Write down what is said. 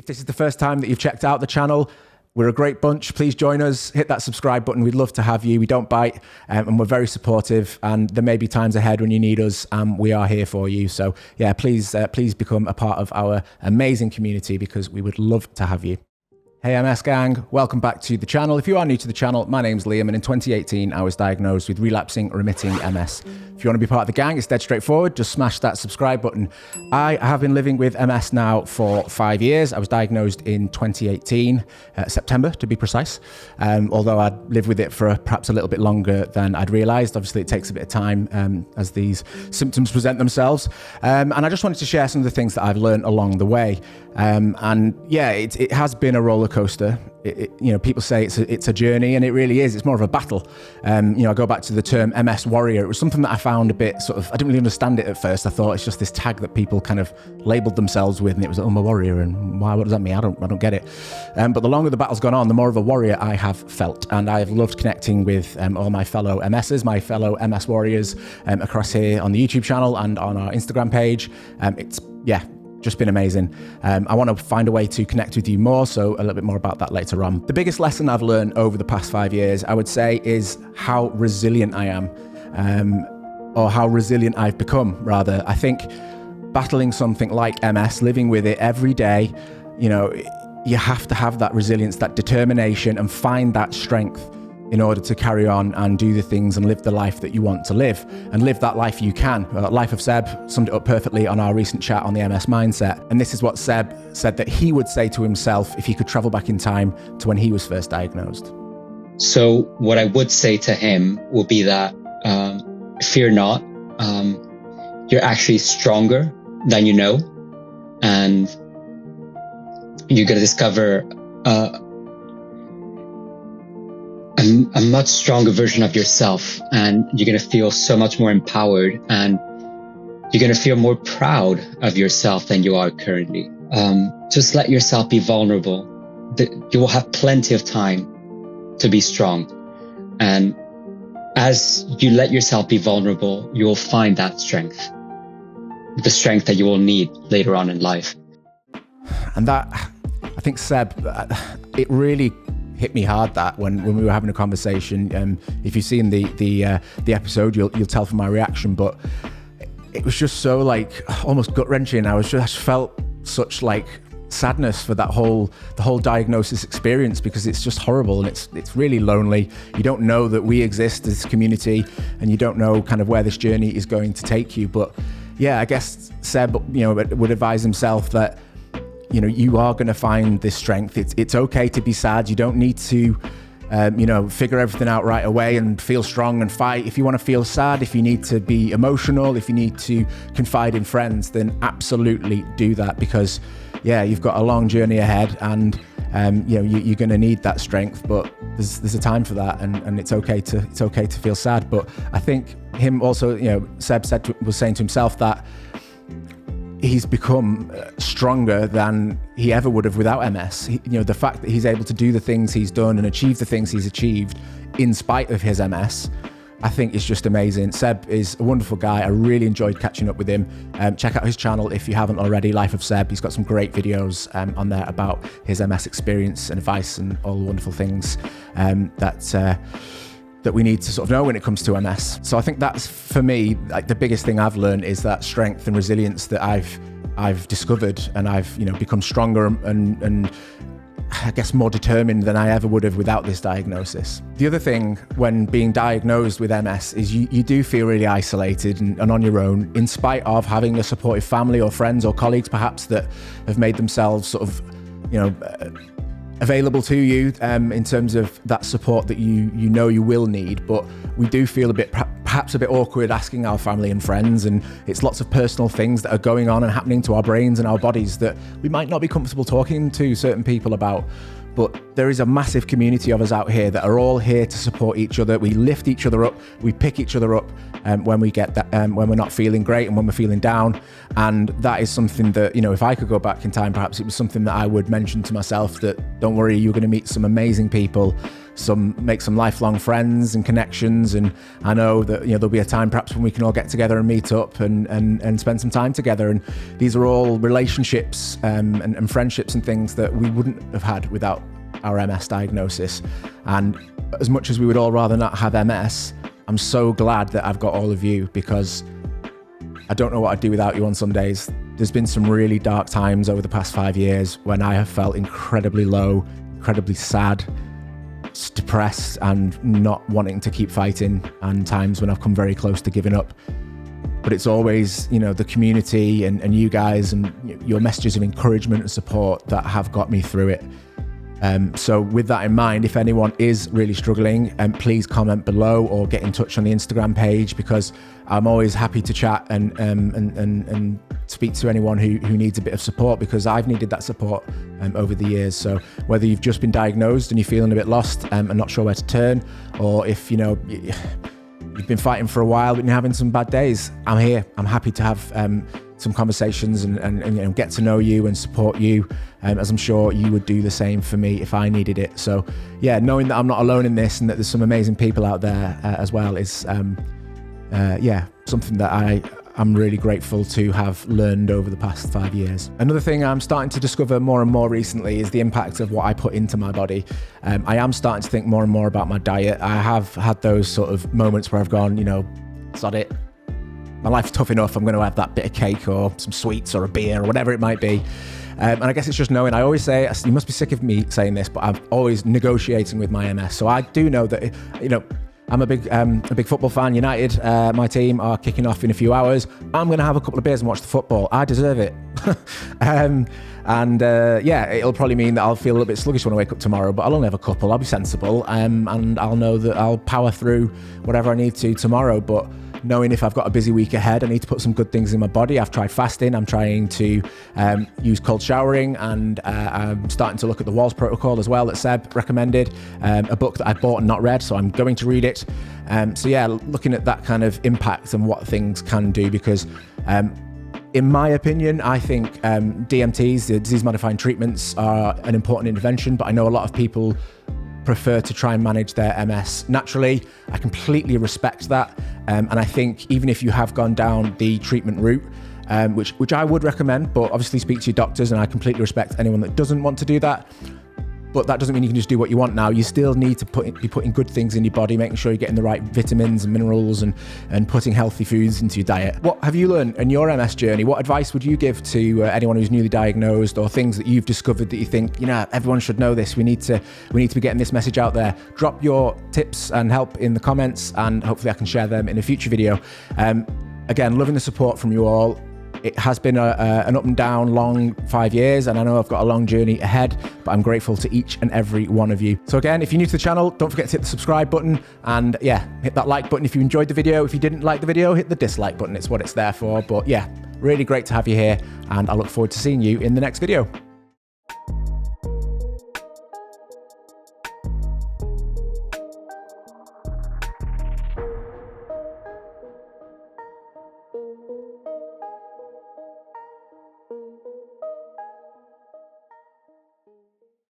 If this is the first time that you've checked out the channel, we're a great bunch. Please join us, hit that subscribe button. We'd love to have you. We don't bite, and we're very supportive, and there may be times ahead when you need us, and we are here for you. So yeah, please become a part of our amazing community, because we would love to have you. Hey MS gang, welcome back to the channel. If you are new to the channel, my name's Liam, and in 2018 I was diagnosed with relapsing remitting MS. If you want to be part of the gang, it's dead straightforward. Just smash that subscribe button. I have been living with MS now for 5 years. I was diagnosed in 2018, September to be precise. Although I'd lived with it for perhaps a little bit longer than I'd realized. Obviously it takes a bit of time as these symptoms present themselves. And I just wanted to share some of the things that I've learned along the way. And yeah, it has been a roller coaster. People say it's a journey, and it really is. It's more of a battle. I go back to the term MS warrior. It was something that I found a bit I didn't really understand it at first. I thought it's just this tag that people kind of labeled themselves with, and it was, oh, I'm a warrior, and what does that mean? I don't get it. But the longer the battle's gone on, the more of a warrior I have felt, and I have loved connecting with all my fellow MSs, my fellow MS warriors across here on the YouTube channel and on our Instagram page. It's just been amazing. I want to find a way to connect with you more, so a little bit more about that later on. The biggest lesson I've learned over the past 5 years, I would say, is how resilient I am, or how resilient I've become, rather. I think battling something like MS, living with it every day, you have to have that resilience, that determination, and find that strength in order to carry on and do the things and live the life that you want to live, and live that life you can. Life of Seb summed it up perfectly on our recent chat on the MS mindset. And this is what Seb said that he would say to himself if he could travel back in time to when he was first diagnosed. So what I would say to him will be that fear not. You're actually stronger than you know, and you're going to discover a much stronger version of yourself, and you're going to feel so much more empowered, and you're going to feel more proud of yourself than you are currently. Just let yourself be vulnerable. You will have plenty of time to be strong. And as you let yourself be vulnerable, you will find that strength, the strength that you will need later on in life. And that, I think, Seb, it really hit me hard that when we were having a conversation. If you've seen the episode, you'll tell from my reaction, but it was just so almost gut wrenching. I just felt such sadness for the whole diagnosis experience, because it's just horrible, and it's really lonely. You don't know that we exist as a community, and you don't know kind of where this journey is going to take you. But yeah, I guess Seb, would advise himself that you are going to find this strength. It's okay to be sad. You don't need to, figure everything out right away and feel strong and fight. If you want to feel sad, if you need to be emotional, if you need to confide in friends, then absolutely do that, because you've got a long journey ahead, and you're going to need that strength. But there's a time for that, and it's okay to feel sad. But I think him also, Seb was saying to himself that he's become stronger than he ever would have without MS. The fact that he's able to do the things he's done and achieve the things he's achieved in spite of his MS, I think is just amazing. Seb is a wonderful guy. I really enjoyed catching up with him. Check out his channel if you haven't already, Life of Seb. He's got some great videos on there about his MS experience and advice and all the wonderful things that we need to sort of know when it comes to MS. So I think that's, for me, the biggest thing I've learned is that strength and resilience that I've discovered, and I've become stronger and I guess more determined than I ever would have without this diagnosis. The other thing when being diagnosed with MS is you do feel really isolated and on your own, in spite of having a supportive family or friends or colleagues perhaps that have made themselves sort of available to you in terms of that support that you will need. But we do feel perhaps a bit awkward asking our family and friends, and it's lots of personal things that are going on and happening to our brains and our bodies that we might not be comfortable talking to certain people about. But there is a massive community of us out here that are all here to support each other. We lift each other up, we pick each other up when we get that, when we're not feeling great and when we're feeling down. And that is something that, if I could go back in time, perhaps it was something that I would mention to myself, that don't worry, you're going to meet some amazing people make some lifelong friends and connections. And I know that, there'll be a time perhaps when we can all get together and meet up and spend some time together. And these are all relationships and friendships and things that we wouldn't have had without our MS diagnosis. And as much as we would all rather not have MS, I'm so glad that I've got all of you, because I don't know what I'd do without you on some days. There's been some really dark times over the past 5 years when I have felt incredibly low, incredibly sad, depressed, and not wanting to keep fighting, and times when I've come very close to giving up. But it's always, the community and you guys and your messages of encouragement and support that have got me through it. So with that in mind, if anyone is really struggling, please comment below or get in touch on the Instagram page, because I'm always happy to chat and speak to anyone who needs a bit of support, because I've needed that support over the years. So whether you've just been diagnosed and you're feeling a bit lost and not sure where to turn, or if you've been fighting for a while but you're having some bad days, I'm here. I'm happy to have some conversations and get to know you and support you, as I'm sure you would do the same for me if I needed it. So yeah, knowing that I'm not alone in this and that there's some amazing people out there as well is something that I'm really grateful to have learned over the past 5 years. Another thing I'm starting to discover more and more recently is the impact of what I put into my body. I am starting to think more and more about my diet. I have had those sort of moments where I've gone, sod it. My life's tough enough. I'm going to have that bit of cake or some sweets or a beer or whatever it might be. And I guess it's just knowing, I always say, you must be sick of me saying this, but I'm always negotiating with my MS. So I do know that, I'm a big football fan. United, my team, are kicking off in a few hours. I'm going to have a couple of beers and watch the football. I deserve it. It'll probably mean that I'll feel a little bit sluggish when I wake up tomorrow, but I'll only have a couple. I'll be sensible, and I'll know that I'll power through whatever I need to tomorrow. But knowing if I've got a busy week ahead, I need to put some good things in my body. I've tried fasting. I'm trying to use cold showering, and I'm starting to look at the Walls Protocol as well that Seb recommended, a book that I bought and not read, so I'm going to read it. Looking at that kind of impact and what things can do, because in my opinion, I think DMTs, the disease-modifying treatments, are an important intervention, but I know a lot of people prefer to try and manage their MS naturally. I completely respect that. And I think even if you have gone down the treatment route, which I would recommend, but obviously speak to your doctors, and I completely respect anyone that doesn't want to do that. But that doesn't mean you can just do what you want now. You still need to be putting good things in your body, making sure you're getting the right vitamins and minerals and putting healthy foods into your diet. What have you learned in your MS journey? What advice would you give to anyone who's newly diagnosed, or things that you've discovered that you think, everyone should know this. We need to be getting this message out there. Drop your tips and help in the comments, and hopefully I can share them in a future video. Again, loving the support from you all. It has been an up and down long 5 years, and I know I've got a long journey ahead, but I'm grateful to each and every one of you. So again, if you're new to the channel, don't forget to hit the subscribe button, and hit that like button if you enjoyed the video. If you didn't like the video, hit the dislike button. It's what it's there for. But really great to have you here, and I look forward to seeing you in the next video.